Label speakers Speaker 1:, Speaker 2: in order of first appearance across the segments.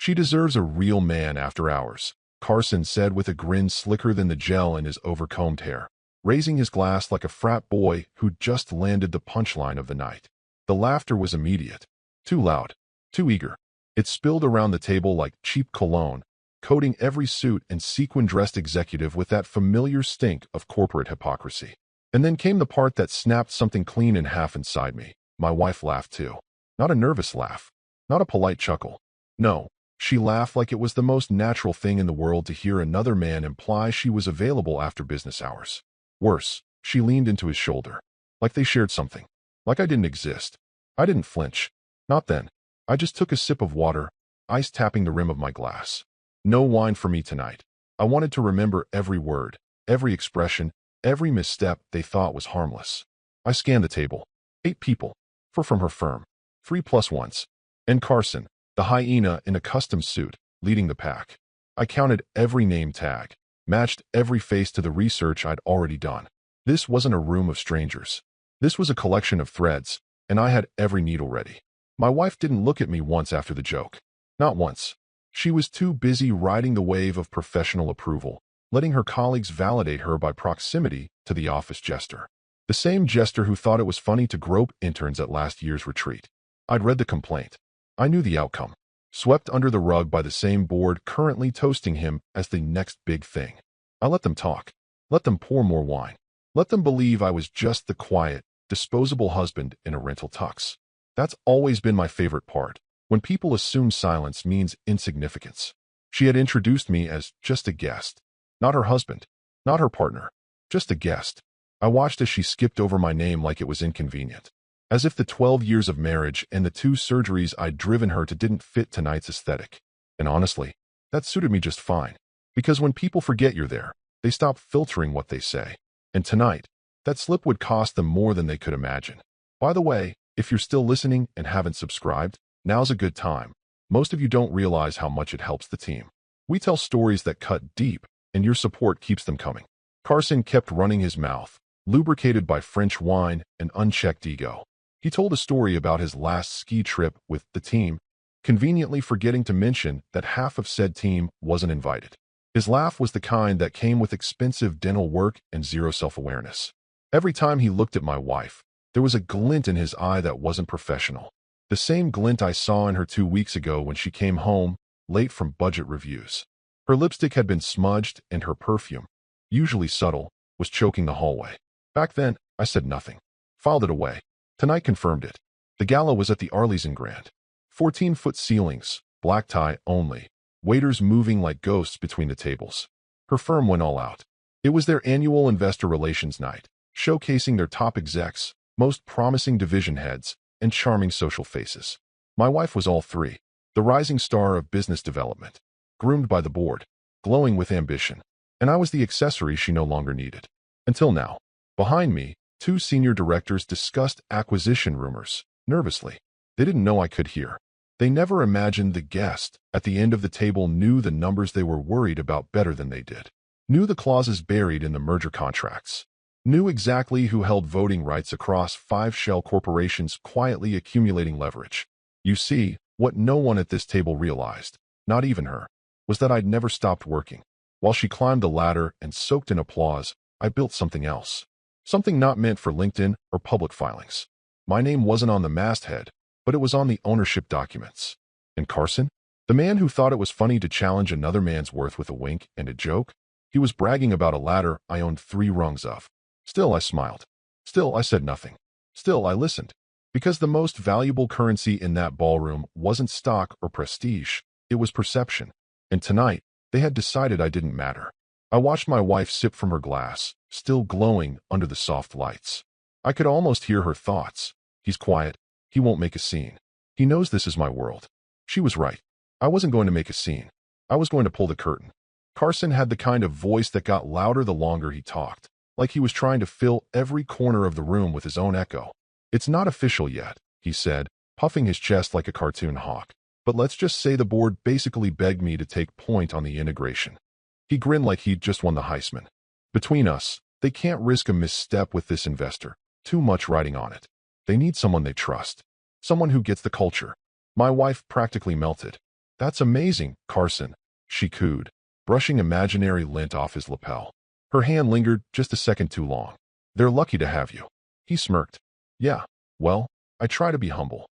Speaker 1: She deserves a real man after hours, Carson said with a grin slicker than the gel in his overcombed hair, raising his glass like a frat boy who'd just landed the punchline of the night. The laughter was immediate. Too loud. Too eager. It spilled around the table like cheap cologne, coating every suit and sequin-dressed executive with that familiar stink of corporate hypocrisy. And then came the part that snapped something clean in half inside me. My wife laughed too. Not a nervous laugh. Not a polite chuckle. No, she laughed like it was the most natural thing in the world to hear another man imply she was available after business hours. Worse, she leaned into his shoulder. Like they shared something. Like I didn't exist. I didn't flinch. Not then. I just took a sip of water, ice tapping the rim of my glass. No wine for me tonight. I wanted to remember every word, every expression, every misstep they thought was harmless. I scanned the table. 8 people. 4 from her firm. 3 plus ones. And Carson, the hyena in a custom suit, leading the pack. I counted every name tag, matched every face to the research I'd already done. This wasn't a room of strangers. This was a collection of threads, and I had every needle ready. My wife didn't look at me once after the joke. Not once. She was too busy riding the wave of professional approval, letting her colleagues validate her by proximity to the office jester. The same jester who thought it was funny to grope interns at last year's retreat. I'd read the complaint. I knew the outcome. Swept under the rug by the same board currently toasting him as the next big thing. I let them talk. Let them pour more wine. Let them believe I was just the quiet, disposable husband in a rental tux. That's always been my favorite part, when people assume silence means insignificance. She had introduced me as just a guest. Not her husband. Not her partner. Just a guest. I watched as she skipped over my name like it was inconvenient. As if the 12 years of marriage and the 2 surgeries I'd driven her to didn't fit tonight's aesthetic. And honestly, that suited me just fine. Because when people forget you're there, they stop filtering what they say. And tonight, that slip would cost them more than they could imagine. By the way, if you're still listening and haven't subscribed, now's a good time. Most of you don't realize how much it helps the team. We tell stories that cut deep, and your support keeps them coming. Carson kept running his mouth, lubricated by French wine and unchecked ego. He told a story about his last ski trip with the team, conveniently forgetting to mention that half of said team wasn't invited. His laugh was the kind that came with expensive dental work and zero self-awareness. Every time he looked at my wife, there was a glint in his eye that wasn't professional. The same glint I saw in her 2 weeks ago when she came home, late from budget reviews. Her lipstick had been smudged and her perfume, usually subtle, was choking the hallway. Back then, I said nothing. Filed it away. Tonight confirmed it. The gala was at the Arlesian Grand. 14-foot ceilings, black tie only, waiters moving like ghosts between the tables. Her firm went all out. It was their annual investor relations night, showcasing their top execs, most promising division heads, and charming social faces. My wife was all 3, the rising star of business development, groomed by the board, glowing with ambition, and I was the accessory she no longer needed. Until now. Behind me, 2 senior directors discussed acquisition rumors, nervously. They didn't know I could hear. They never imagined the guest at the end of the table knew the numbers they were worried about better than they did. Knew the clauses buried in the merger contracts. Knew exactly who held voting rights across 5 shell corporations quietly accumulating leverage. You see, what no one at this table realized, not even her, was that I'd never stopped working. While she climbed the ladder and soaked in applause, I built something else. Something not meant for LinkedIn or public filings. My name wasn't on the masthead, but it was on the ownership documents. And Carson? The man who thought it was funny to challenge another man's worth with a wink and a joke? He was bragging about a ladder I owned 3 rungs of. Still, I smiled. Still, I said nothing. Still, I listened. Because the most valuable currency in that ballroom wasn't stock or prestige, it was perception. And tonight, they had decided I didn't matter. I watched my wife sip from her glass, still glowing under the soft lights. I could almost hear her thoughts. He's quiet. He won't make a scene. He knows this is my world. She was right. I wasn't going to make a scene. I was going to pull the curtain. Carson had the kind of voice that got louder the longer he talked, like he was trying to fill every corner of the room with his own echo. It's not official yet, he said, puffing his chest like a cartoon hawk. But let's just say the board basically begged me to take point on the integration. He grinned like he'd just won the Heisman. Between us, they can't risk a misstep with this investor. Too much riding on it. They need someone they trust. Someone who gets the culture. My wife practically melted. That's amazing, Carson, she cooed, brushing imaginary lint off his lapel. Her hand lingered just a second too long. They're lucky to have you. He smirked. Yeah, well, I try to be humble.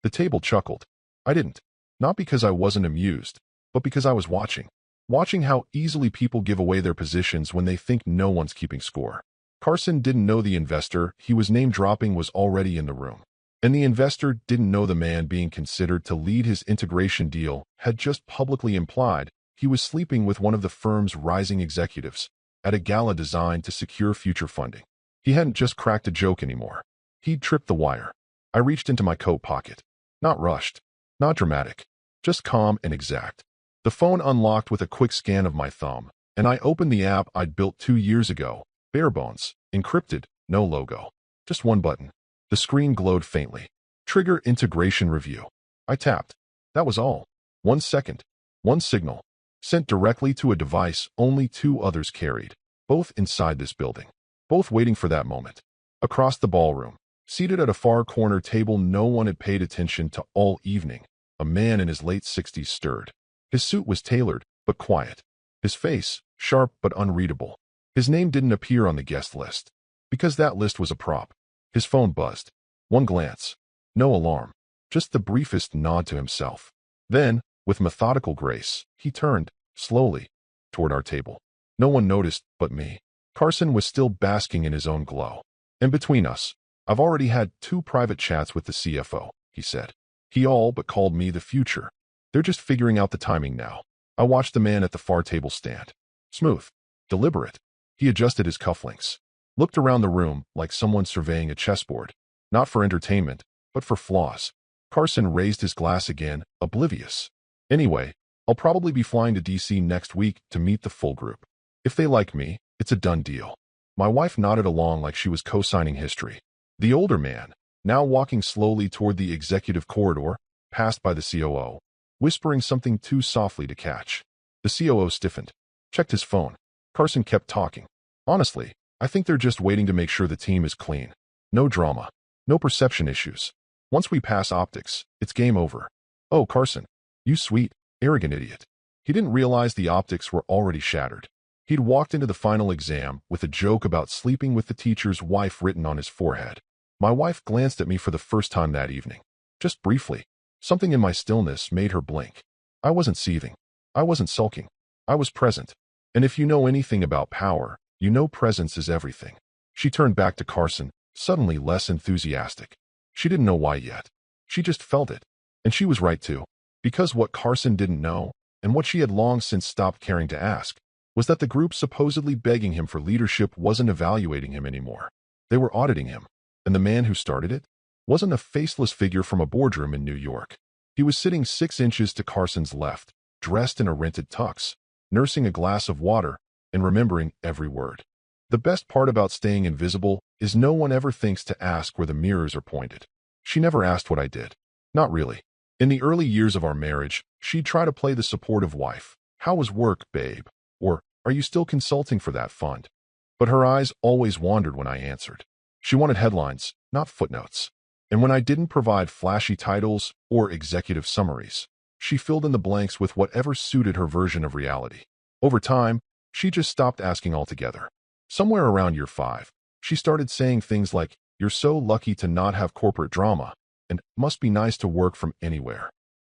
Speaker 1: The table chuckled. I didn't. Not because I wasn't amused, but because I was watching. Watching how easily people give away their positions when they think no one's keeping score. Carson didn't know the investor he was name-dropping was already in the room. And the investor didn't know the man being considered to lead his integration deal had just publicly implied he was sleeping with one of the firm's rising executives at a gala designed to secure future funding. He hadn't just cracked a joke anymore. He'd tripped the wire. I reached into my coat pocket. Not rushed. Not dramatic. Just calm and exact. The phone unlocked with a quick scan of my thumb, and I opened the app I'd built 2 years ago. Bare bones. Encrypted. No logo. Just one button. The screen glowed faintly. Trigger integration review. I tapped. That was all. 1 second. One signal. Sent directly to a device only 2 others carried. Both inside this building. Both waiting for that moment. Across the ballroom, seated at a far corner table no one had paid attention to all evening, a man in his late 60s stirred. His suit was tailored, but quiet. His face, sharp but unreadable. His name didn't appear on the guest list, because that list was a prop. His phone buzzed. One glance. No alarm. Just the briefest nod to himself. Then, with methodical grace, he turned, slowly, toward our table. No one noticed but me. Carson was still basking in his own glow. And between us, I've already had 2 private chats with the CFO, he said. He all but called me the future. They're just figuring out the timing now. I watched the man at the far table stand. Smooth. Deliberate. He adjusted his cufflinks. Looked around the room like someone surveying a chessboard. Not for entertainment, but for flaws. Carson raised his glass again, oblivious. Anyway, I'll probably be flying to DC next week to meet the full group. If they like me, it's a done deal. My wife nodded along like she was co-signing history. The older man, now walking slowly toward the executive corridor, passed by the COO, whispering something too softly to catch. The COO stiffened, checked his phone. Carson kept talking. Honestly, I think they're just waiting to make sure the team is clean. No drama. No perception issues. Once we pass optics, it's game over. Oh, Carson, you sweet, arrogant idiot. He didn't realize the optics were already shattered. He'd walked into the final exam with a joke about sleeping with the teacher's wife written on his forehead. My wife glanced at me for the first time that evening. Just briefly. Something in my stillness made her blink. I wasn't seething. I wasn't sulking. I was present. And if you know anything about power, you know presence is everything. She turned back to Carson, suddenly less enthusiastic. She didn't know why yet. She just felt it. And she was right too. Because what Carson didn't know, and what she had long since stopped caring to ask, was that the group supposedly begging him for leadership wasn't evaluating him anymore. They were auditing him. And the man who started it wasn't a faceless figure from a boardroom in New York. He was sitting 6 inches to Carson's left, dressed in a rented tux, nursing a glass of water, and remembering every word. The best part about staying invisible is no one ever thinks to ask where the mirrors are pointed. She never asked what I did. Not really. In the early years of our marriage, she'd try to play the supportive wife. How was work, babe? Or, are you still consulting for that fund? But her eyes always wandered when I answered. She wanted headlines, not footnotes. And when I didn't provide flashy titles or executive summaries, she filled in the blanks with whatever suited her version of reality. Over time, she just stopped asking altogether. Somewhere around year 5, she started saying things like, "You're so lucky to not have corporate drama," and "must be nice to work from anywhere."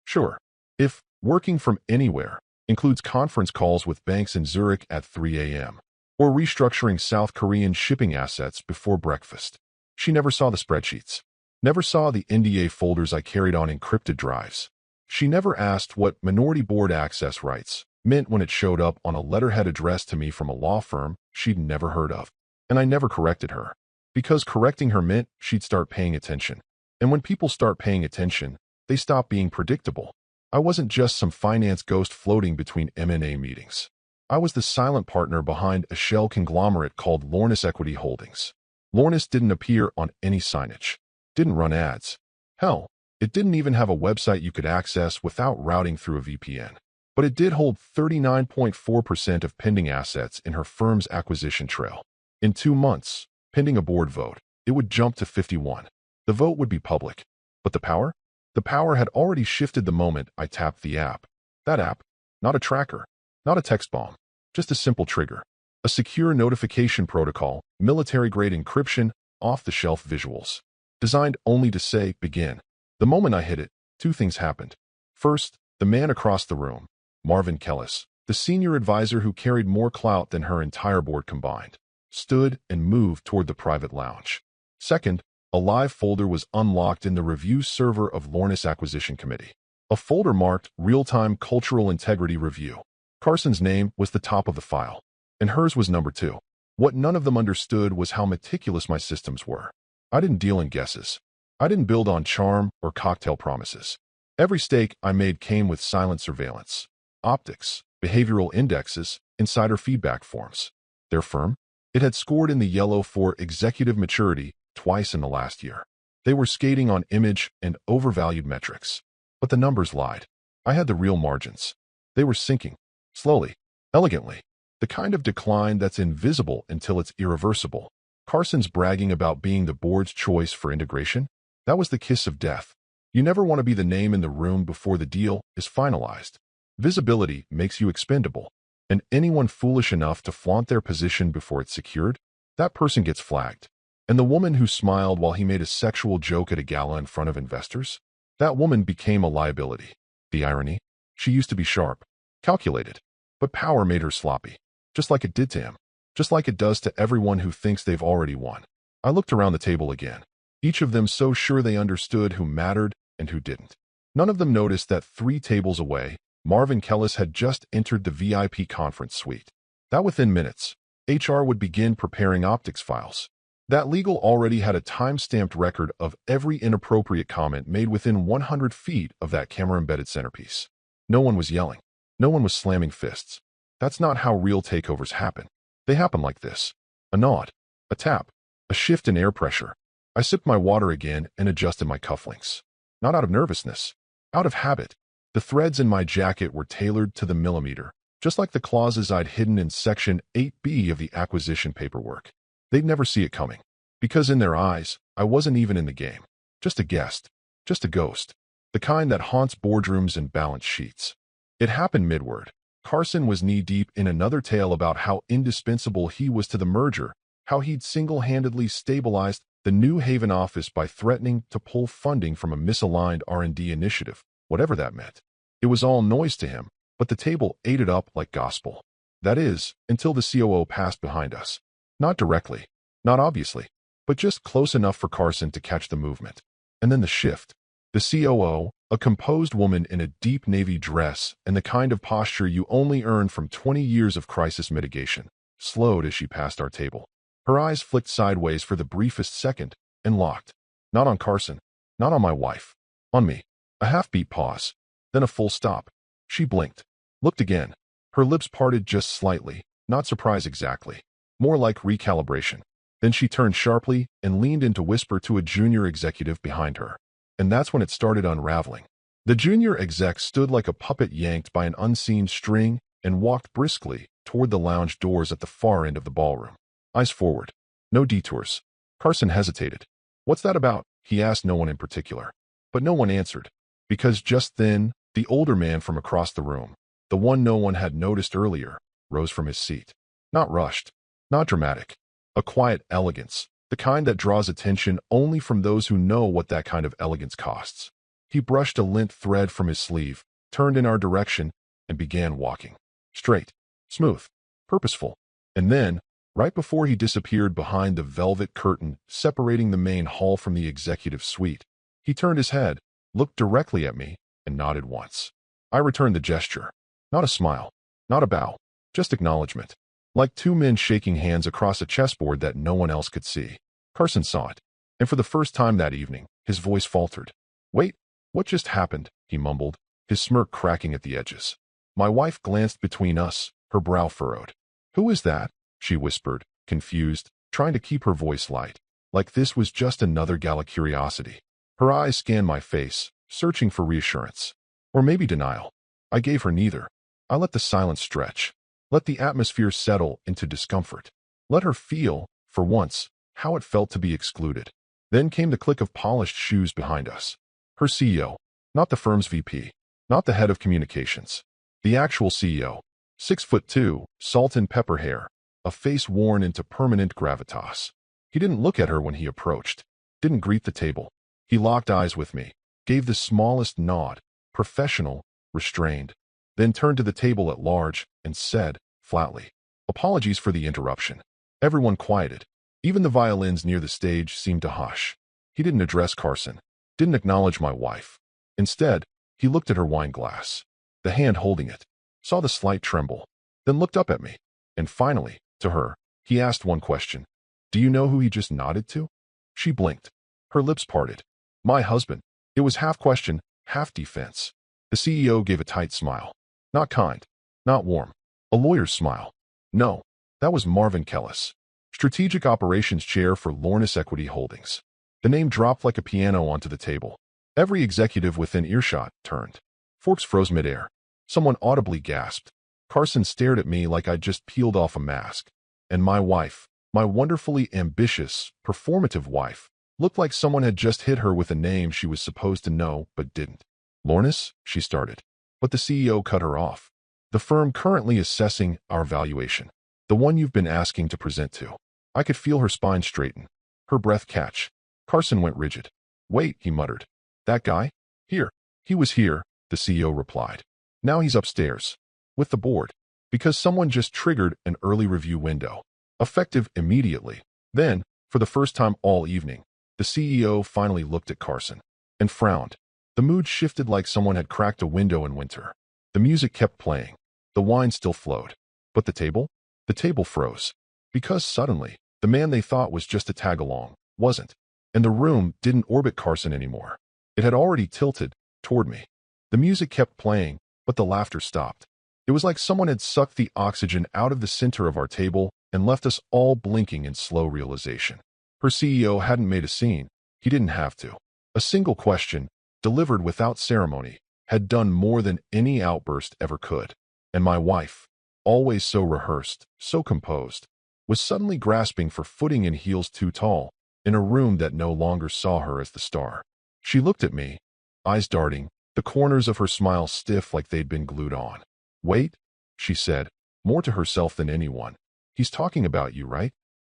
Speaker 1: Sure, if working from anywhere includes conference calls with banks in Zurich at 3 a.m., or restructuring South Korean shipping assets before breakfast. She never saw the spreadsheets, never saw the NDA folders I carried on encrypted drives. She never asked what minority board access rights meant when it showed up on a letterhead addressed to me from a law firm she'd never heard of. And I never corrected her, because correcting her meant she'd start paying attention. And when people start paying attention, they stop being predictable. I wasn't just some finance ghost floating between M&A meetings. I was the silent partner behind a shell conglomerate called Lornis Equity Holdings. Lornis didn't appear on any signage, didn't run ads. Hell, it didn't even have a website you could access without routing through a VPN. But it did hold 39.4% of pending assets in her firm's acquisition trail. In 2 months, pending a board vote, it would jump to 51. The vote would be public. But the power? The power had already shifted the moment I tapped the app. That app, not a tracker, not a text bomb, just a simple trigger. A secure notification protocol, military-grade encryption, off-the-shelf visuals. Designed only to say, begin. The moment I hit it, two things happened. First, the man across the room, Marvin Kellis, the senior advisor who carried more clout than her entire board combined, stood and moved toward the private lounge. Second, a live folder was unlocked in the review server of Lornis Acquisition Committee. A folder marked Real-Time Cultural Integrity Review. Carson's name was the top of the file, and hers was number 2. What none of them understood was how meticulous my systems were. I didn't deal in guesses. I didn't build on charm or cocktail promises. Every stake I made came with silent surveillance, optics, behavioral indexes, insider feedback forms. Their firm? It had scored in the yellow for executive maturity twice in the last year. They were skating on image and overvalued metrics. But the numbers lied. I had the real margins. They were sinking, slowly, elegantly. The kind of decline that's invisible until it's irreversible. Carson's bragging about being the board's choice for integration? That was the kiss of death. You never want to be the name in the room before the deal is finalized. Visibility makes you expendable, and anyone foolish enough to flaunt their position before it's secured, that person gets flagged. And the woman who smiled while he made a sexual joke at a gala in front of investors? That woman became a liability. The irony? She used to be sharp, calculated, but power made her sloppy, just like it did to him, just like it does to everyone who thinks they've already won. I looked around the table again, each of them so sure they understood who mattered and who didn't. None of them noticed that 3 tables away, Marvin Kellis had just entered the VIP conference suite. That within minutes, HR would begin preparing optics files. That legal already had a time-stamped record of every inappropriate comment made within 100 feet of that camera-embedded centerpiece. No one was yelling. No one was slamming fists. That's not how real takeovers happen. They happen like this. A nod, a tap, a shift in air pressure. I sipped my water again and adjusted my cufflinks. Not out of nervousness, out of habit. The threads in my jacket were tailored to the millimeter, just like the clauses I'd hidden in Section 8B of the acquisition paperwork. They'd never see it coming, because in their eyes, I wasn't even in the game. Just a guest, just a ghost, the kind that haunts boardrooms and balance sheets. It happened midward. Carson was knee-deep in another tale about how indispensable he was to the merger, how he'd single-handedly stabilized the New Haven office by threatening to pull funding from a misaligned R&D initiative, whatever that meant. It was all noise to him, but the table ate it up like gospel. That is, until the COO passed behind us. Not directly, not obviously, but just close enough for Carson to catch the movement. And then the shift. The COO, a composed woman in a deep navy dress and the kind of posture you only earn from 20 years of crisis mitigation, slowed as she passed our table. Her eyes flicked sideways for the briefest second and locked. Not on Carson, not on my wife, on me. A half-beat pause, then a full stop. She blinked, looked again. Her lips parted just slightly, not surprise exactly, more like recalibration. Then she turned sharply and leaned in to whisper to a junior executive behind her. And that's when it started unraveling. The junior exec stood like a puppet yanked by an unseen string and walked briskly toward the lounge doors at the far end of the ballroom. Eyes forward. No detours. Carson hesitated. "What's that about?" he asked no one in particular. But no one answered. Because just then, the older man from across the room, the one no one had noticed earlier, rose from his seat. Not rushed. Not dramatic. A quiet elegance. The kind that draws attention only from those who know what that kind of elegance costs. He brushed a lint thread from his sleeve, turned in our direction, and began walking. Straight, smooth, purposeful. And then, right before he disappeared behind the velvet curtain separating the main hall from the executive suite, he turned his head, looked directly at me, and nodded once. I returned the gesture. Not a smile, not a bow, just acknowledgement. Like 2 men shaking hands across a chessboard that no one else could see. Carson saw it, and for the first time that evening, his voice faltered. "Wait, what just happened?" he mumbled, his smirk cracking at the edges. My wife glanced between us, her brow furrowed. "Who is that?" she whispered, confused, trying to keep her voice light, like this was just another gala curiosity. Her eyes scanned my face, searching for reassurance. Or maybe denial. I gave her neither. I let the silence stretch. Let the atmosphere settle into discomfort. Let her feel, for once, how it felt to be excluded. Then came the click of polished shoes behind us. Her CEO, not the firm's VP, not the head of communications, The actual CEO. 6'2", salt and pepper hair, a face worn into permanent gravitas. He didn't look at her when he approached, didn't greet the table. He locked eyes with me, gave the smallest nod, professional, restrained, then turned to the table at large and said, flatly, "Apologies for the interruption." Everyone quieted. Even the violins near the stage seemed to hush. He didn't address Carson, didn't acknowledge my wife. Instead, he looked at her wine glass, the hand holding it, saw the slight tremble, then looked up at me. And finally, to her, he asked one question. "Do you know who he just nodded to?" She blinked. Her lips parted. "My husband." It was half question, half defense. The CEO gave a tight smile. Not kind, not warm. A lawyer's smile. No, that was Marvin Kellis, Strategic Operations Chair for Lornis Equity Holdings. The name dropped like a piano onto the table. Every executive within earshot turned. Forks froze midair. Someone audibly gasped. Carson stared at me like I'd just peeled off a mask. And my wife, my wonderfully ambitious, performative wife, looked like someone had just hit her with a name she was supposed to know but didn't. "Lornis," she started. But the CEO cut her off. "The firm currently assessing our valuation. The one you've been asking to present to." I could feel her spine straighten, her breath catch. Carson went rigid. "Wait," he muttered. "That guy? Here." "He was here," the CEO replied. "Now he's upstairs. With the board. Because someone just triggered an early review window. Effective immediately." Then, for the first time all evening, the CEO finally looked at Carson and frowned. The mood shifted like someone had cracked a window in winter. The music kept playing. The wine still flowed. But the table? The table froze. Because suddenly, the man they thought was just a tag-along wasn't. And the room didn't orbit Carson anymore. It had already tilted toward me. The music kept playing, but the laughter stopped. It was like someone had sucked the oxygen out of the center of our table and left us all blinking in slow realization. Her CEO hadn't made a scene. He didn't have to. A single question, delivered without ceremony, had done more than any outburst ever could. And my wife, always so rehearsed, so composed, was suddenly grasping for footing in heels too tall, in a room that no longer saw her as the star. She looked at me, eyes darting, the corners of her smile stiff like they'd been glued on. "Wait," she said, more to herself than anyone. "He's talking about you, right?"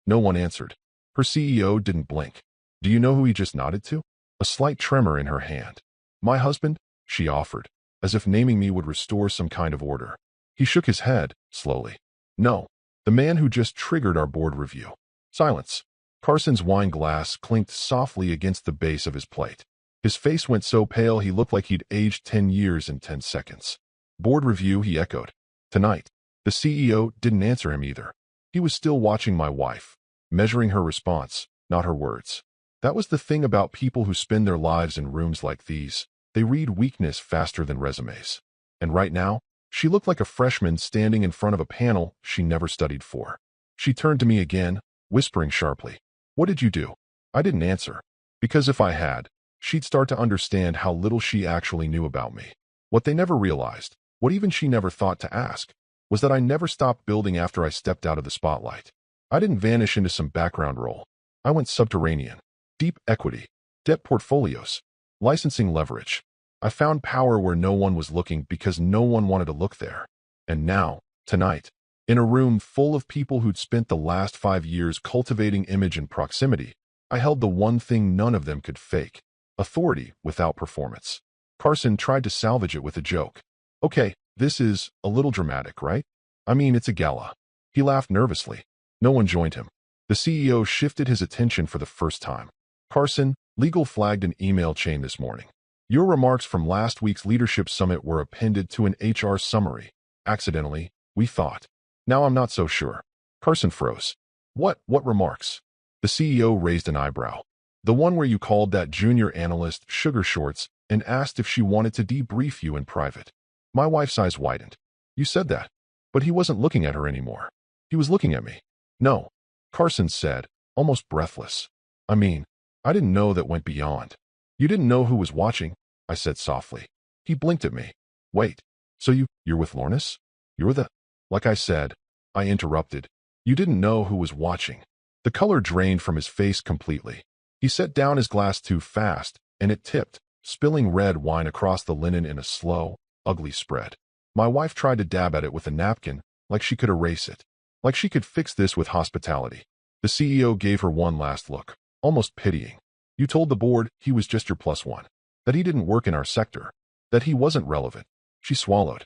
Speaker 1: No one answered. Her CEO didn't blink. "Do you know who he just nodded to?" A slight tremor in her hand. "My husband," she offered, as if naming me would restore some kind of order. He shook his head, slowly. "No, the man who just triggered our board review." Silence. Carson's wine glass clinked softly against the base of his plate. His face went so pale he looked like he'd aged 10 years in 10 seconds. "Board review," he echoed. "Tonight." The CEO didn't answer him either. He was still watching my wife, measuring her response, not her words. That was the thing about people who spend their lives in rooms like these. They read weakness faster than resumes. And right now, she looked like a freshman standing in front of a panel she never studied for. She turned to me again, whispering sharply, "What did you do?" I didn't answer, because if I had, she'd start to understand how little she actually knew about me. What they never realized, what even she never thought to ask, was that I never stopped building after I stepped out of the spotlight. I didn't vanish into some background role. I went subterranean. Deep equity, debt portfolios, licensing leverage. I found power where no one was looking because no one wanted to look there. And now, tonight, in a room full of people who'd spent the last 5 years cultivating image and proximity, I held the one thing none of them could fake: authority without performance. Carson tried to salvage it with a joke. "Okay, this is a little dramatic, right? I mean, it's a gala." He laughed nervously. No one joined him. The CEO shifted his attention for the first time. "Carson, legal flagged an email chain this morning. Your remarks from last week's leadership summit were appended to an HR summary. Accidentally, we thought. Now I'm not so sure." Carson froze. What remarks?" The CEO raised an eyebrow. "The one where you called that junior analyst sugar shorts and asked if she wanted to debrief you in private." My wife's eyes widened. "You said that." But he wasn't looking at her anymore. He was looking at me. "No," Carson said, almost breathless. "I mean, I didn't know that went beyond." "You didn't know who was watching?" I said softly. He blinked at me. "Wait, so you're with Lornis? You're the—" Like I said, I interrupted. "You didn't know who was watching." The color drained from his face completely. He set down his glass too fast, and it tipped, spilling red wine across the linen in a slow, ugly spread. My wife tried to dab at it with a napkin, like she could erase it. Like she could fix this with hospitality. The CEO gave her one last look, almost pitying. You told the board he was just your plus one. That he didn't work in our sector. That he wasn't relevant. She swallowed.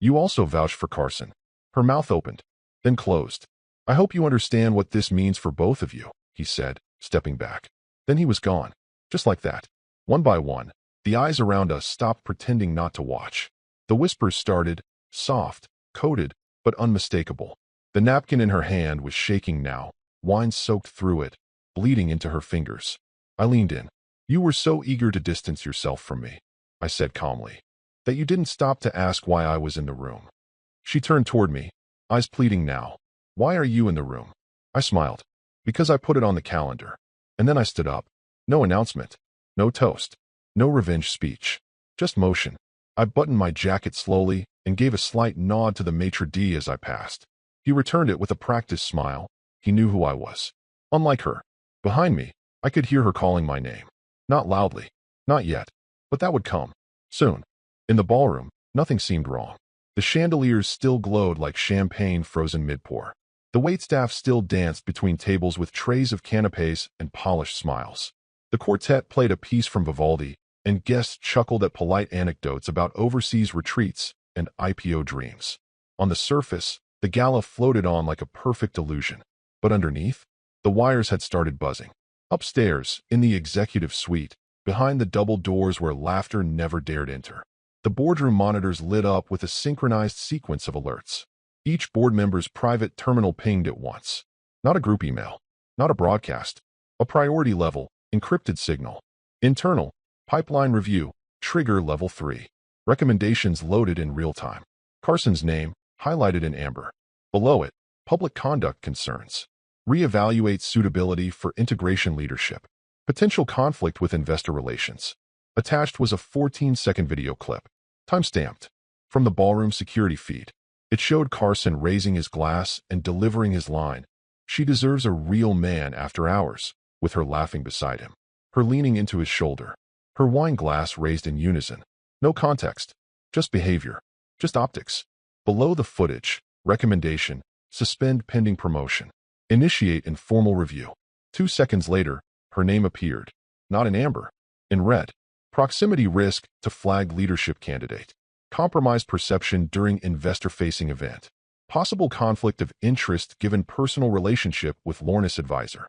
Speaker 1: You also vouched for Carson. Her mouth opened, then closed. I hope you understand what this means for both of you, he said, stepping back. Then he was gone. Just like that. One by one, the eyes around us stopped pretending not to watch. The whispers started, soft, coded, but unmistakable. The napkin in her hand was shaking now, wine soaked through it, bleeding into her fingers. I leaned in. You were so eager to distance yourself from me, I said calmly, that you didn't stop to ask why I was in the room. She turned toward me, eyes pleading now. Why are you in the room? I smiled. Because I put it on the calendar. And then I stood up. No announcement. No toast. No revenge speech. Just motion. I buttoned my jacket slowly and gave a slight nod to the maitre d' as I passed. He returned it with a practiced smile. He knew who I was. Unlike her. Behind me, I could hear her calling my name. Not loudly. Not yet. But that would come. Soon. In the ballroom, nothing seemed wrong. The chandeliers still glowed like champagne frozen mid-pour. The waitstaff still danced between tables with trays of canapés and polished smiles. The quartet played a piece from Vivaldi, and guests chuckled at polite anecdotes about overseas retreats and IPO dreams. On the surface, the gala floated on like a perfect illusion. But underneath, the wires had started buzzing. Upstairs, in the executive suite, behind the double doors where laughter never dared enter, the boardroom monitors lit up with a synchronized sequence of alerts. Each board member's private terminal pinged at once. Not a group email, not a broadcast, a priority level, encrypted signal. Internal, pipeline review, trigger level 3. Recommendations loaded in real time. Carson's name, highlighted in amber. Below it, public conduct concerns. Reevaluate suitability for integration leadership. Potential conflict with investor relations. Attached was a 14-second video clip, time-stamped, from the ballroom security feed. It showed Carson raising his glass and delivering his line. She deserves a real man after hours, with her laughing beside him, her leaning into his shoulder, her wine glass raised in unison. No context, just behavior, just optics. Below the footage, recommendation, suspend pending promotion. Initiate informal review. 2 seconds later, her name appeared, not in amber, in red. Proximity risk to flag leadership candidate. Compromised perception during investor-facing event. Possible conflict of interest given personal relationship with Lornis advisor.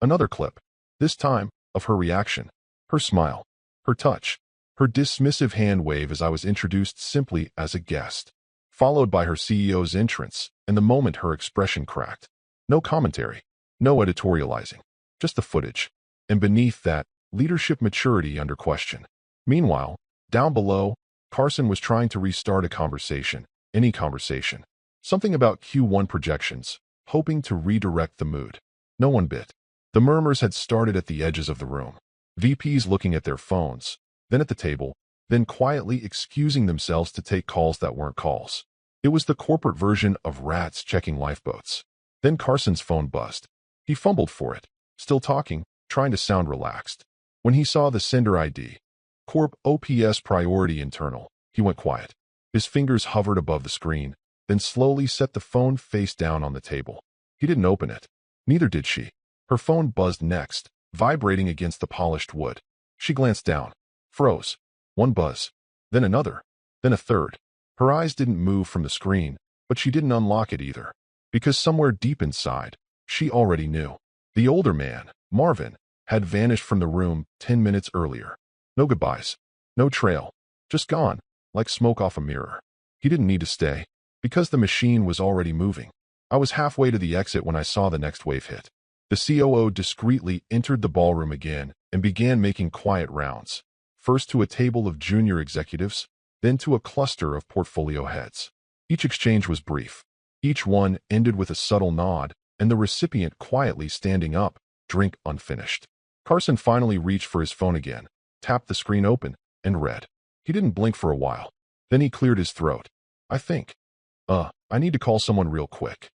Speaker 1: Another clip, this time, of her reaction, her smile, her touch, her dismissive hand wave as I was introduced simply as a guest, followed by her CEO's entrance and the moment her expression cracked. No commentary, no editorializing, just the footage. And beneath that, leadership maturity under question. Meanwhile, down below, Carson was trying to restart a conversation, any conversation. Something about Q1 projections, hoping to redirect the mood. No one bit. The murmurs had started at the edges of the room. VPs looking at their phones, then at the table, then quietly excusing themselves to take calls that weren't calls. It was the corporate version of rats checking lifeboats. Then Carson's phone buzzed. He fumbled for it, still talking, trying to sound relaxed. When he saw the sender ID, Corp OPS priority internal, he went quiet. His fingers hovered above the screen, then slowly set the phone face down on the table. He didn't open it. Neither did she. Her phone buzzed next, vibrating against the polished wood. She glanced down, froze. One buzz, then another, then a third. Her eyes didn't move from the screen, but she didn't unlock it either. Because somewhere deep inside, she already knew. The older man, Marvin, had vanished from the room 10 minutes earlier. No goodbyes. No trail. Just gone, like smoke off a mirror. He didn't need to stay, because the machine was already moving. I was halfway to the exit when I saw the next wave hit. The COO discreetly entered the ballroom again and began making quiet rounds, first to a table of junior executives, then to a cluster of portfolio heads. Each exchange was brief. Each one ended with a subtle nod, and the recipient quietly standing up, drink unfinished. Carson finally reached for his phone again, tapped the screen open, and read. He didn't blink for a while. Then he cleared his throat. I need to call someone real quick.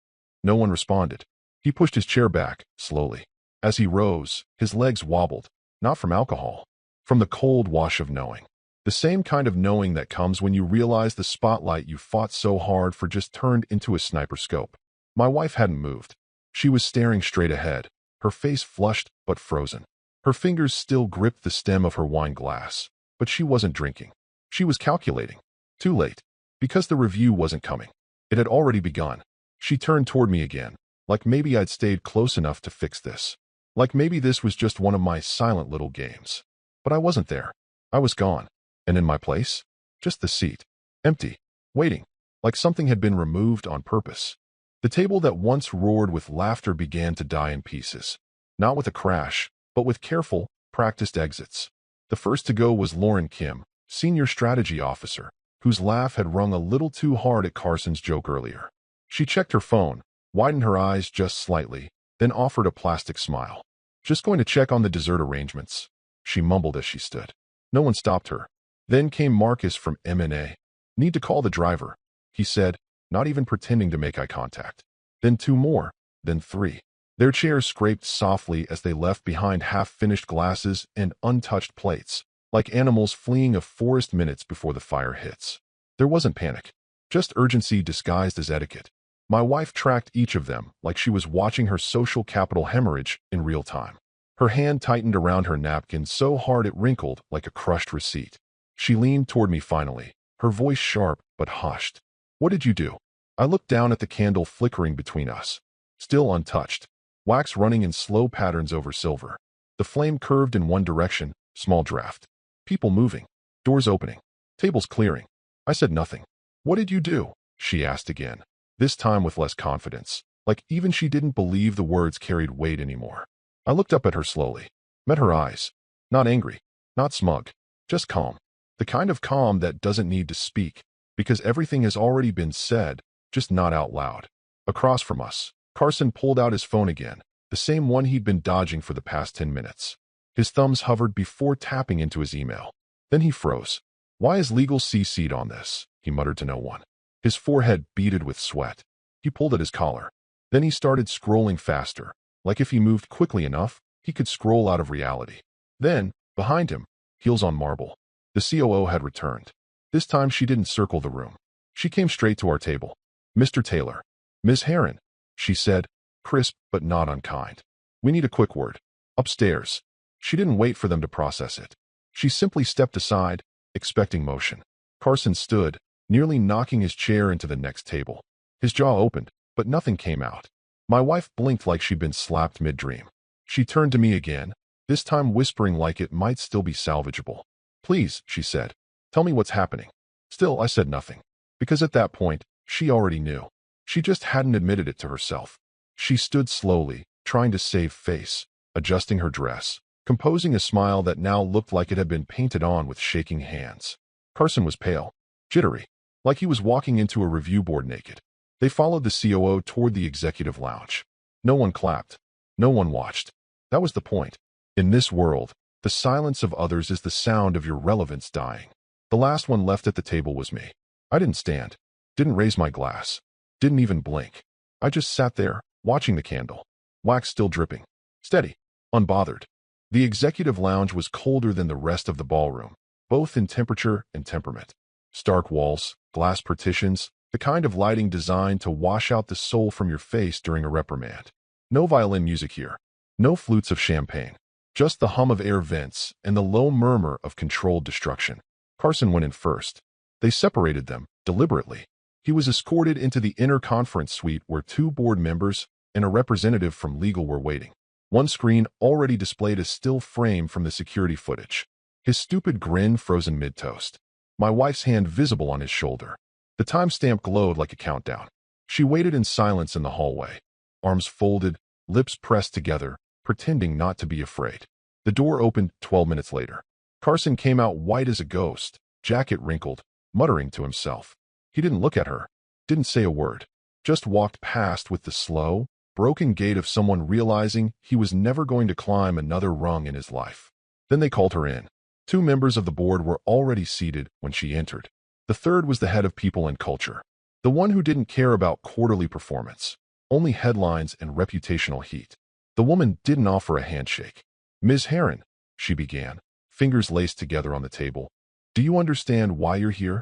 Speaker 1: No one responded. He pushed his chair back, slowly. As he rose, his legs wobbled, not from alcohol, from the cold wash of knowing. The same kind of knowing that comes when you realize the spotlight you fought so hard for just turned into a sniper scope. My wife hadn't moved. She was staring straight ahead, her face flushed but frozen. Her fingers still gripped the stem of her wine glass, but she wasn't drinking. She was calculating. Too late. Because the review wasn't coming. It had already begun. She turned toward me again, like maybe I'd stayed close enough to fix this. Like maybe this was just one of my silent little games. But I wasn't there. I was gone. And in my place? Just the seat. Empty. Waiting. Like something had been removed on purpose. The table that once roared with laughter began to die in pieces. Not with a crash, but with careful, practiced exits. The first to go was Lauren Kim, senior strategy officer, whose laugh had rung a little too hard at Carson's joke earlier. She checked her phone, widened her eyes just slightly, then offered a plastic smile. Just going to check on the dessert arrangements, she mumbled as she stood. No one stopped her. Then came Marcus from M&A. Need to call the driver, he said, not even pretending to make eye contact. Then two more, then three. Their chairs scraped softly as they left behind half-finished glasses and untouched plates, like animals fleeing a forest minutes before the fire hits. There wasn't panic, just urgency disguised as etiquette. My wife tracked each of them like she was watching her social capital hemorrhage in real time. Her hand tightened around her napkin so hard it wrinkled like a crushed receipt. She leaned toward me finally, her voice sharp but hushed. What did you do? I looked down at the candle flickering between us. Still untouched. Wax running in slow patterns over silver. The flame curved in one direction, small draft. People moving. Doors opening. Tables clearing. I said nothing. What did you do? She asked again, this time with less confidence, like even she didn't believe the words carried weight anymore. I looked up at her slowly, met her eyes. Not angry, not smug, just calm. The kind of calm that doesn't need to speak, because everything has already been said, just not out loud. Across from us, Carson pulled out his phone again, the same one he'd been dodging for the past 10 minutes. His thumbs hovered before tapping into his email. Then he froze. Why is legal CC'd on this? He muttered to no one. His forehead beaded with sweat. He pulled at his collar. Then he started scrolling faster, like if he moved quickly enough, he could scroll out of reality. Then, behind him, heels on marble, the COO had returned. This time she didn't circle the room. She came straight to our table. Mr. Taylor. Ms. Heron, she said, crisp but not unkind. We need a quick word. Upstairs. She didn't wait for them to process it. She simply stepped aside, expecting motion. Carson stood, nearly knocking his chair into the next table. His jaw opened, but nothing came out. My wife blinked like she'd been slapped mid-dream. She turned to me again, this time whispering like it might still be salvageable. Please, she said, tell me what's happening. Still, I said nothing. Because at that point, she already knew. She just hadn't admitted it to herself. She stood slowly, trying to save face, adjusting her dress, composing a smile that now looked like it had been painted on with shaking hands. Carson was pale, jittery, like he was walking into a review board naked. They followed the COO toward the executive lounge. No one clapped. No one watched. That was the point. In this world, the silence of others is the sound of your relevance dying. The last one left at the table was me. I didn't stand, didn't raise my glass, didn't even blink. I just sat there, watching the candle. Wax still dripping. Steady. Unbothered. The executive lounge was colder than the rest of the ballroom, both in temperature and temperament. Stark walls, glass partitions, the kind of lighting designed to wash out the soul from your face during a reprimand. No violin music here. No flutes of champagne. Just the hum of air vents and the low murmur of controlled destruction. Carson went in first. They separated them, deliberately. He was escorted into the inner conference suite where 2 board members and a representative from legal were waiting. One screen already displayed a still frame from the security footage. His stupid grin frozen mid-toast. My wife's hand visible on his shoulder. The timestamp glowed like a countdown. She waited in silence in the hallway, arms folded, lips pressed together, pretending not to be afraid. The door opened 12 minutes later. Carson came out white as a ghost, jacket wrinkled, muttering to himself. He didn't look at her, didn't say a word, just walked past with the slow, broken gait of someone realizing he was never going to climb another rung in his life. Then they called her in. 2 members of the board were already seated when she entered. The third was the head of people and culture, the one who didn't care about quarterly performance, only headlines and reputational heat. The woman didn't offer a handshake. Ms. Heron, she began, fingers laced together on the table. Do you understand why you're here?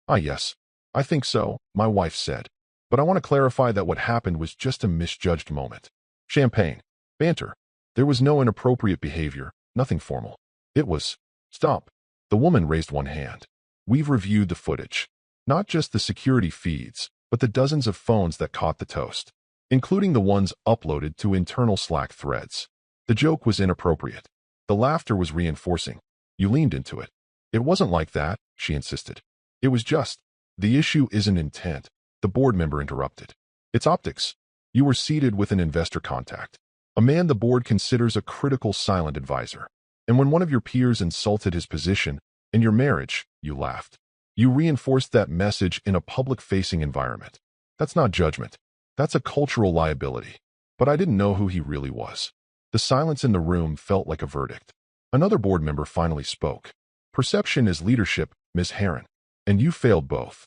Speaker 1: Ah, yes. I think so, my wife said. But I want to clarify that what happened was just a misjudged moment. Champagne. Banter. There was no inappropriate behavior, nothing formal. It was, stop. The woman raised one hand. We've reviewed the footage. Not just the security feeds, but the dozens of phones that caught the toast, including the ones uploaded to internal Slack threads. The joke was inappropriate. The laughter was reinforcing. You leaned into it. It wasn't like that, she insisted. It was just, the issue isn't intent, the board member interrupted. It's optics. You were seated with an investor contact, a man the board considers a critical silent advisor. And when one of your peers insulted his position in your marriage, you laughed. You reinforced that message in a public-facing environment. That's not judgment. That's a cultural liability. But I didn't know who he really was. The silence in the room felt like a verdict. Another board member finally spoke. Perception is leadership, Ms. Heron. And you failed both.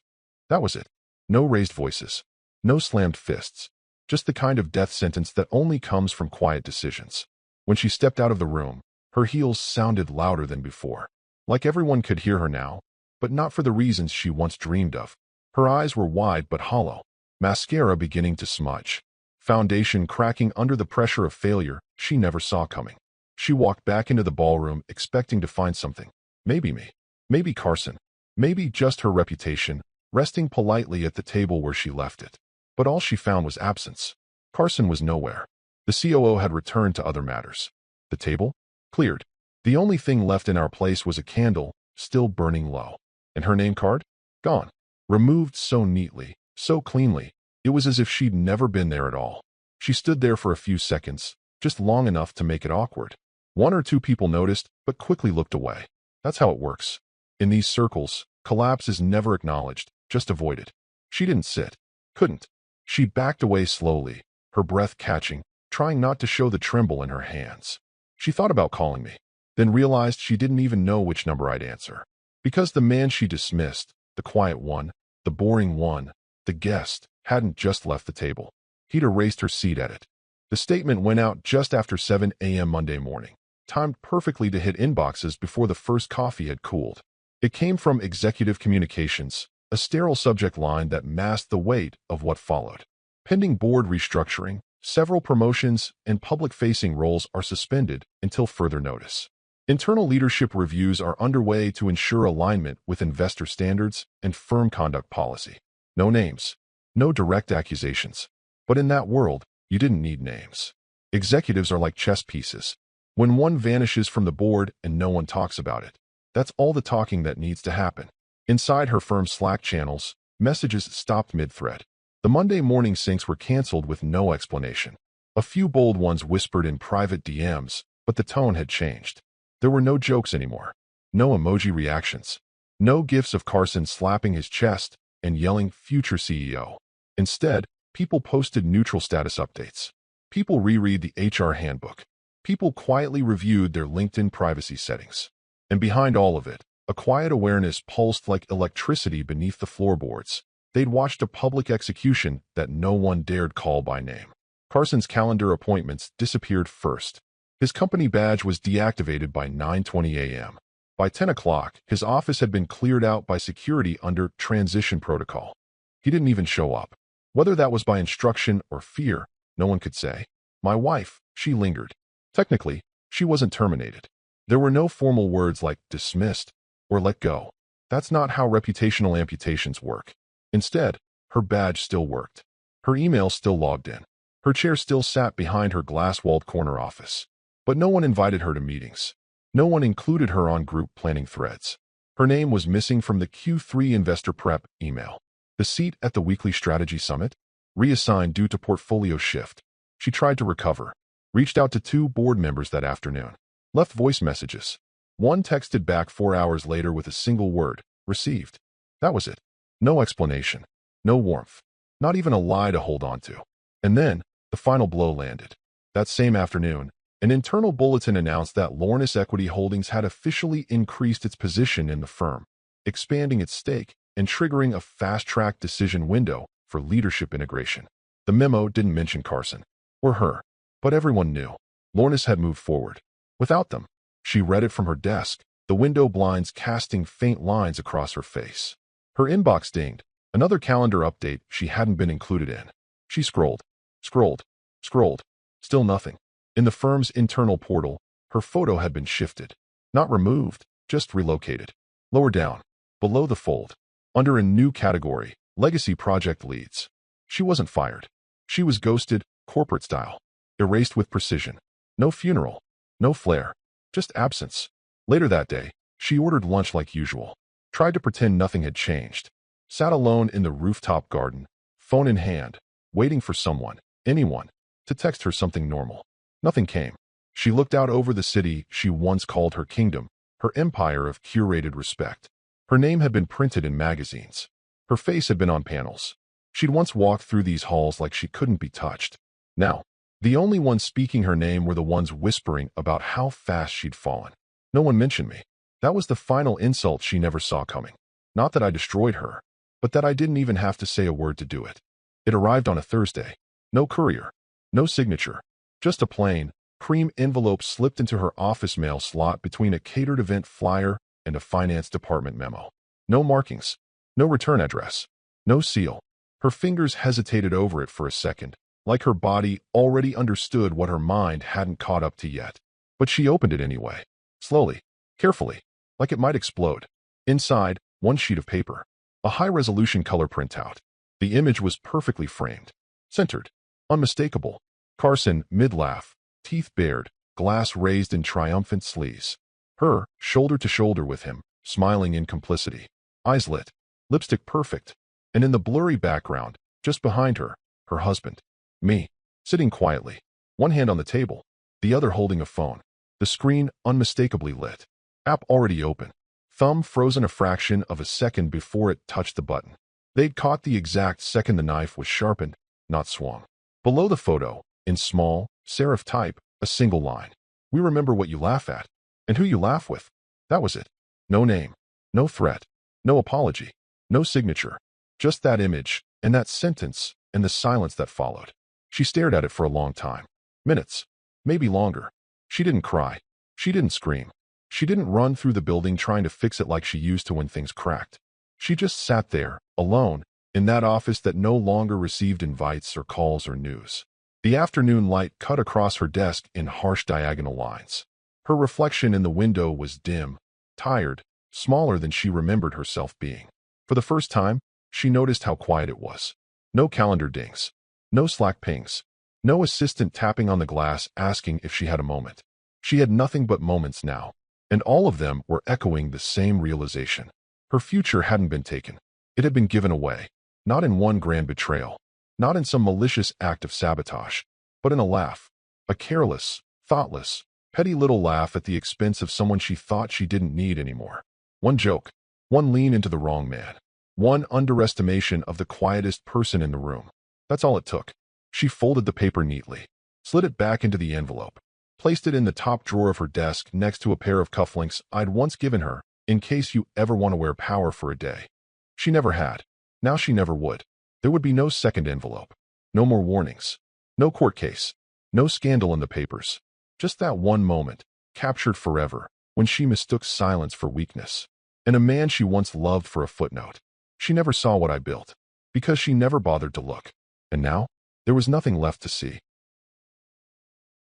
Speaker 1: That was it. No raised voices. No slammed fists. Just the kind of death sentence that only comes from quiet decisions. When she stepped out of the room, her heels sounded louder than before. Like everyone could hear her now, but not for the reasons she once dreamed of. Her eyes were wide but hollow, mascara beginning to smudge, foundation cracking under the pressure of failure she never saw coming. She walked back into the ballroom expecting to find something. Maybe me. Maybe Carson. Maybe just her reputation, resting politely at the table where she left it. But all she found was absence. Carson was nowhere. The COO had returned to other matters. The table? Cleared. The only thing left in our place was a candle, still burning low. And her name card? Gone. Removed so neatly, so cleanly, it was as if she'd never been there at all. She stood there for a few seconds, just long enough to make it awkward. One or two people noticed, but quickly looked away. That's how it works. In these circles, collapse is never acknowledged, just avoided. She didn't sit. Couldn't. She backed away slowly, her breath catching, trying not to show the tremble in her hands. She thought about calling me, then realized she didn't even know which number I'd answer. Because the man she dismissed, the quiet one, the boring one, the guest, hadn't just left the table. He'd erased her seat at it. The statement went out just after 7 a.m. Monday morning, timed perfectly to hit inboxes before the first coffee had cooled. It came from Executive Communications, a sterile subject line that masked the weight of what followed. Pending board restructuring, several promotions and public-facing roles are suspended until further notice. Internal leadership reviews are underway to ensure alignment with investor standards and firm conduct policy. No names, no direct accusations. But in that world, you didn't need names. Executives are like chess pieces. When one vanishes from the board and no one talks about it, that's all the talking that needs to happen. Inside her firm's Slack channels, messages stopped mid-thread. The Monday morning syncs were canceled with no explanation. A few bold ones whispered in private DMs, but the tone had changed. There were no jokes anymore. No emoji reactions. No gifs of Carson slapping his chest and yelling "Future CEO." Instead, people posted neutral status updates. People reread the HR handbook. People quietly reviewed their LinkedIn privacy settings. And behind all of it, a quiet awareness pulsed like electricity beneath the floorboards. They'd watched a public execution that no one dared call by name. Carson's calendar appointments disappeared first. His company badge was deactivated by 9:20 a.m. By 10 o'clock, his office had been cleared out by security under transition protocol. He didn't even show up. Whether that was by instruction or fear, no one could say. My wife, she lingered. Technically, she wasn't terminated. There were no formal words like dismissed or let go. That's not how reputational amputations work. Instead, her badge still worked. Her email still logged in. Her chair still sat behind her glass-walled corner office. But no one invited her to meetings. No one included her on group planning threads. Her name was missing from the Q3 investor prep email. The seat at the weekly strategy summit? Reassigned due to portfolio shift. She tried to recover. Reached out to 2 board members that afternoon. Left voice messages. One texted back 4 hours later with a single word, received. That was it. No explanation. No warmth. Not even a lie to hold on to. And then, the final blow landed. That same afternoon, an internal bulletin announced that Lornis Equity Holdings had officially increased its position in the firm, expanding its stake and triggering a fast-track decision window for leadership integration. The memo didn't mention Carson or her, but everyone knew. Lornis had moved forward. Without them, she read it from her desk, the window blinds casting faint lines across her face. Her inbox dinged, another calendar update she hadn't been included in. She scrolled, scrolled, scrolled. Still nothing. In the firm's internal portal, her photo had been shifted. Not removed, just relocated. Lower down, below the fold, under a new category, Legacy Project Leads. She wasn't fired. She was ghosted, corporate style. Erased with precision. No funeral. No flair. Just absence. Later that day, she ordered lunch like usual. Tried to pretend nothing had changed. Sat alone in the rooftop garden, phone in hand, waiting for someone, anyone, to text her something normal. Nothing came. She looked out over the city she once called her kingdom, her empire of curated respect. Her name had been printed in magazines. Her face had been on panels. She'd once walked through these halls like she couldn't be touched. Now, the only ones speaking her name were the ones whispering about how fast she'd fallen. No one mentioned me. That was the final insult she never saw coming. Not that I destroyed her, but that I didn't even have to say a word to do it. It arrived on a Thursday. No courier. No signature. Just a plain, cream envelope slipped into her office mail slot between a catered event flyer and a finance department memo. No markings. No return address. No seal. Her fingers hesitated over it for a second, like her body already understood what her mind hadn't caught up to yet. But she opened it anyway. Slowly. Carefully. Like it might explode. Inside, one sheet of paper. A high-resolution color printout. The image was perfectly framed. Centered. Unmistakable. Carson, mid-laugh. Teeth bared. Glass raised in triumphant sleaze. Her, shoulder to shoulder with him, smiling in complicity. Eyes lit. Lipstick perfect. And in the blurry background, just behind her, her husband. Me. Sitting quietly. One hand on the table. The other holding a phone. The screen unmistakably lit. App already open. Thumb frozen a fraction of a second before it touched the button. They'd caught the exact second the knife was sharpened, not swung. Below the photo, in small, serif type, a single line. We remember what you laugh at, and who you laugh with. That was it. No name. No threat. No apology. No signature. Just that image, and that sentence, and the silence that followed. She stared at it for a long time. Minutes. Maybe longer. She didn't cry. She didn't scream. She didn't run through the building trying to fix it like she used to when things cracked. She just sat there, alone, in that office that no longer received invites or calls or news. The afternoon light cut across her desk in harsh diagonal lines. Her reflection in the window was dim, tired, smaller than she remembered herself being. For the first time, she noticed how quiet it was. No calendar dings. No Slack pings. No assistant tapping on the glass asking if she had a moment. She had nothing but moments now, and all of them were echoing the same realization. Her future hadn't been taken. It had been given away, not in one grand betrayal, not in some malicious act of sabotage, but in a laugh, a careless, thoughtless, petty little laugh at the expense of someone she thought she didn't need anymore. One joke, one lean into the wrong man, one underestimation of the quietest person in the room. That's all it took. She folded the paper neatly, slid it back into the envelope, placed it in the top drawer of her desk next to a pair of cufflinks I'd once given her, in case you ever want to wear power for a day. She never had. Now she never would. There would be no second envelope. No more warnings. No court case. No scandal in the papers. Just that one moment, captured forever, when she mistook silence for weakness. And a man she once loved for a footnote. She never saw what I built, because she never bothered to look. And now, there was nothing left to see.